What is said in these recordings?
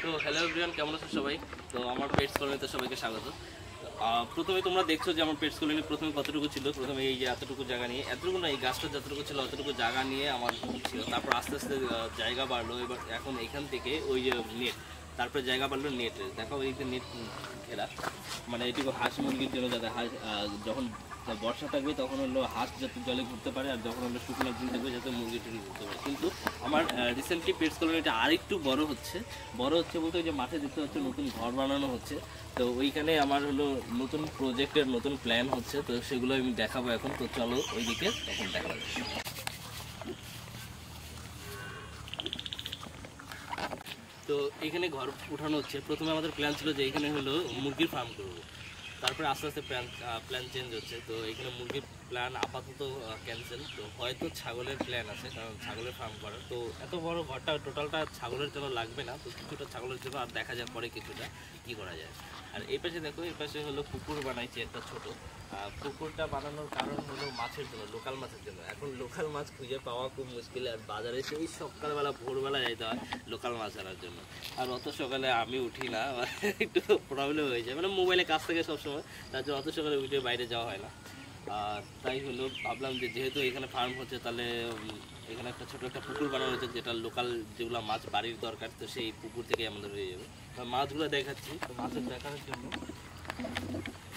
তো hello everyone, কেমন আছো সবাই? তো আমার পেটস কলোনিতে সবাইকে স্বাগত। প্রথমে তোমরা দেখছো যে আমার পেটস কলোনি প্রথমে কতটুকু ছিল। প্রথমে এই যে এতটুকু জায়গা নিয়ে, এতটুকু না, এই গাছটা যতটুকু ছিল অতটুকু জায়গা নিয়ে আমার ছিল। তারপর আস্তে আস্তে জায়গা বাড়লো। এবার এখন এখান থেকে ওই যে নেট, তারপরে জায়গা বাড়লো নেট। দেখো এই যে নেট ঘেরা, মানে এটুকু হাঁস মুরগির জন্য, যাতে হাঁস যখন বর্ষা থাকবে তখন হলো হাঁস যাতে জলে ঘুরতে পারে, আর যখন হলো শুকনো দিন থাকবে যাতে মুরগি টুরগি ঘুরতে পারে। কিন্তু আমার রিসেন্টলি পেটস কলোনিটা আরেকটু বড় হচ্ছে বলতে ওই যে মাঠে দেখতে হচ্ছে নতুন ঘর বানানো হচ্ছে। তো ওইখানে আমার হলো নতুন প্রজেক্টের নতুন প্ল্যান হচ্ছে, তো সেগুলো আমি দেখাবো এখন। তো চলো ওইদিকে তখন দেখা যাবে। তো এখানে ঘর উঠানো হচ্ছে। প্রথমে আমাদের প্ল্যান ছিল যে এখানে হলো মুরগির ফার্ম করবো, তারপরে আস্তে আস্তে প্ল্যান চেঞ্জ হচ্ছে। তো এখানে মুরগির প্ল্যান আপাতত ক্যান্সেল। তো হয়তো ছাগলের প্ল্যান আছে, কারণ ছাগলের ফার্ম করার। তো এত বড় ঘরটা টোটালটা ছাগলের জন্য লাগবে না, তো কিছুটা ছাগলের জন্য, আর দেখা যায় পরে কিছুটা কী করা যায়। আর এই পাশে দেখো, এই পাশে হলো পুকুর বানাইছে একটা ছোট। পুকুরটা বানানোর কারণ হলো মাছের জন্য, লোকাল মাছের জন্য। এখন লোকাল মাছ খুঁজে পাওয়া খুব মুশকিল, আর বাজারে সেই সকালবেলা ভোরবেলা যাইতে হয় লোকাল মাছ আনার জন্য। আর অত সকালে আমি উঠি না, একটু প্রবলেম হয়ে যায়, মানে মোবাইলে কাজ থাকে সবসময়, তার জন্য অত সকালে উঠে বাইরে যাওয়া হয় না। আর তাই হলো ভাবলাম যে যেহেতু এখানে ফার্ম হচ্ছে, তাহলে এখানে একটা ছোটো একটা পুকুর বানানো হয়েছে, যেটা লোকাল যেগুলো মাছ বাড়ির দরকার, তো সেই পুকুর থেকে আমাদের হয়ে যাবে। মাছগুলো দেখাচ্ছি। তো মাছের দেখানোর জন্য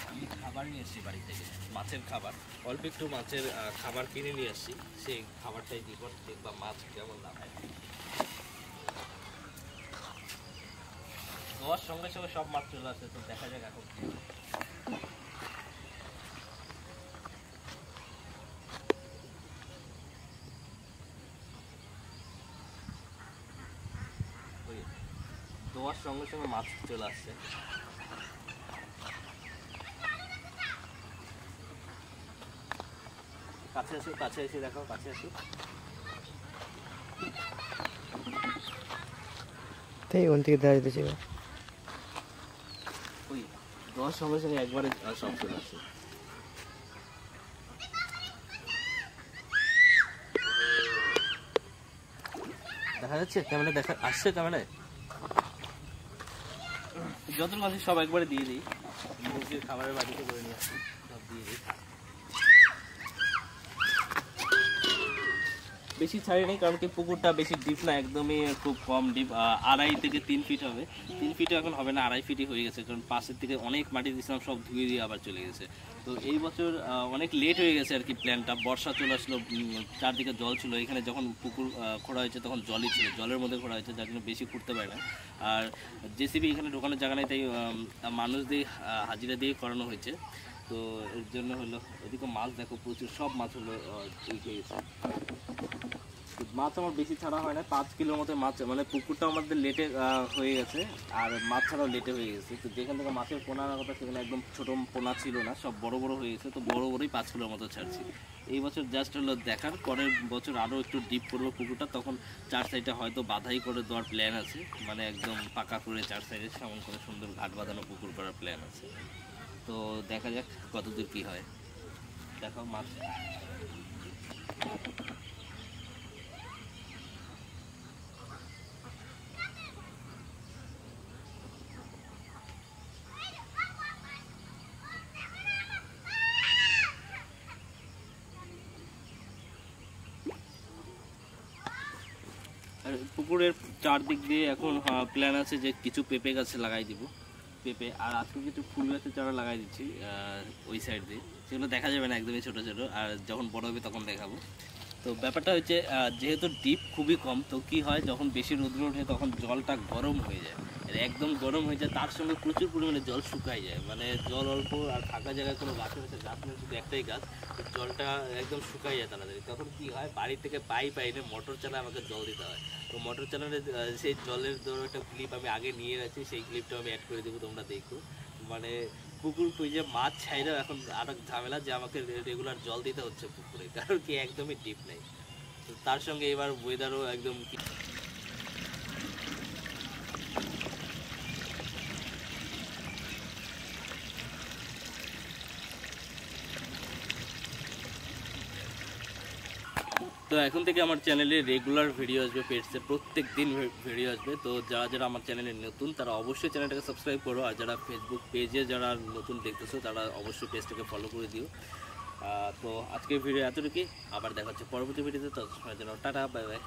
আমি খাবার নিয়ে এসেছি বাড়ি থেকে, মাছের খাবার। অল্প একটু মাছের খাবার কিনে নিয়ে আসছি, সেই খাবারটাই দিব, দেখবা মাছ কেমন লাগায়। দেওয়ার সঙ্গে সঙ্গে সব মাছ চলে আসে, তো দেখা যাক এখন। দেওয়ার সঙ্গে সঙ্গে মাছ চলে আসছে। কাছে আসো, কাছে এসে দেখো, কাছে আসো। তাই ওন থেকে দাঁড়িয়ে ছিল, ওই দেওয়ার সঙ্গে সঙ্গে একবারে সব চলে আসছে। দেখা যাচ্ছে ক্যামেরা, দেখা আসছে ক্যামেরায়। যতটুকু আছে সব একবারে দিয়ে দিই, মুরগির খাবারের বাড়িতে করে নিয়ে আসি, সব দিয়ে দিই। বেশি ছাড়ি নেই, কারণ কি পুকুরটা বেশি ডিপ না, একদমই খুব কম ডিপ। 2.5 থেকে 3 ফিট হবে। 3 ফিটও এখন হবে না, 2.5 ফিটই হয়ে গেছে, কারণ পাশের থেকে অনেক মাটি দিয়েছিলাম, সব ধুয়ে দিয়ে আবার চলে গেছে। তো এই বছর অনেক লেট হয়ে গেছে আর কি প্ল্যানটা। বর্ষা চলে আসলো, চারদিকে জল ছিল। এখানে যখন পুকুর খোঁড়া হয়েছে তখন জলই ছিল, জলের মধ্যে খোঁড়া হয়েছে, যার জন্য বেশি খুঁড়তে পারে না। আর জেসিবি এখানে ঢোকানোর জায়গা নেই, তাই মানুষ দিয়ে হাজিরা দিয়ে করানো হয়েছে। তো এর জন্য হলো ওদিকে মাছ দেখো প্রচুর, সব মাছ হলো মাছ আমার বেশি ছাড়া হয় না, 5 কিলোর মতো মাছ। মানে পুকুরটা আমাদের লেটে হয়ে গেছে, আর মাছ ছাড়াও লেটে হয়ে গেছে। তো যেখান থেকে মাছের পোনা আনার কথা, সেখানে একদম ছোটো পোনা ছিল না, সব বড় বড় হয়ে গেছে। তো বড় বড়ই 5 কিলোর মতো ছাড়ছি এই বছর। জাস্ট হলো দেখার, পরের বছর আরও একটু ডিপ করবো পুকুরটা, তখন 4 সাইডে হয়তো বাধাই করে দেওয়ার প্ল্যান আছে। মানে একদম পাকা করে 4 সাইডে সেমন করে সুন্দর ঘাট বাঁধানো পুকুর করার প্ল্যান আছে। তো দেখা যাক কতদূর কী হয়। দেখো মাছ পুকুরের চারদিক দিয়ে এখন প্ল্যান আছে যে কিছু পেঁপে গাছে লাগাই দিব, পেঁপে। আর আজকে কিছু ফুল গাছের চারা লাগাই দিচ্ছি ওই সাইড দিয়ে। সেগুলো দেখা যাবে না, একদমই ছোটো ছোটো, আর যখন বড় হবে তখন দেখাবো। তো ব্যাপারটা হচ্ছে যেহেতু ডিপ খুবই কম, তো কী হয় যখন বেশি রোদ্র ওঠে তখন জলটা গরম হয়ে যায়, একদম গরম হয়ে যায়। তার সঙ্গে প্রচুর পরিমাণে জল শুকায় যায়, মানে জল অল্প, আর ফাঁকা জায়গায় কোনো গাছ হয়েছে, গাছ নেই, শুধু একটাই গাছ, জলটা একদম শুকায় যায় তাড়াতাড়ি। তখন কী হয়, বাড়ি থেকে পাইপ আইনে মোটর চালায় আমাকে জল দিতে হয়। তো মোটর চালানো সেই জলের ধরো একটা ক্লিপ আমি আগে নিয়ে গেছি, সেই ক্লিপটা আমি অ্যাড করে দেবো, তোমরা দেখো। মানে পুকুর খুঁজে মাছ ছাইলেও এখন আরেক ঝামেলা, যে আমাকে রেগুলার জল দিতে হচ্ছে পুকুরে, কারণ কি একদমই ডিপ নেই। তার সঙ্গে এবার ওয়েদারও একদম তো এখন থেকে আমার চ্যানেলে রেগুলার ভিডিও আসবে, পেটসের প্রত্যেক দিন ভিডিও আসবে। তো যারা যারা আমার চ্যানেলে নতুন তারা অবশ্যই চ্যানেলটাকে সাবস্ক্রাইব করো, আর যারা ফেসবুক পেজে যারা নতুন দেখতেছো তারা অবশ্যই পেজটাকে ফলো করে দিও। তো আজকের ভিডিও এতটুকুই, আবার দেখা হচ্ছে পরবর্তী ভিডিওতে। তো সবার জন্য টাটা, বাই বাই।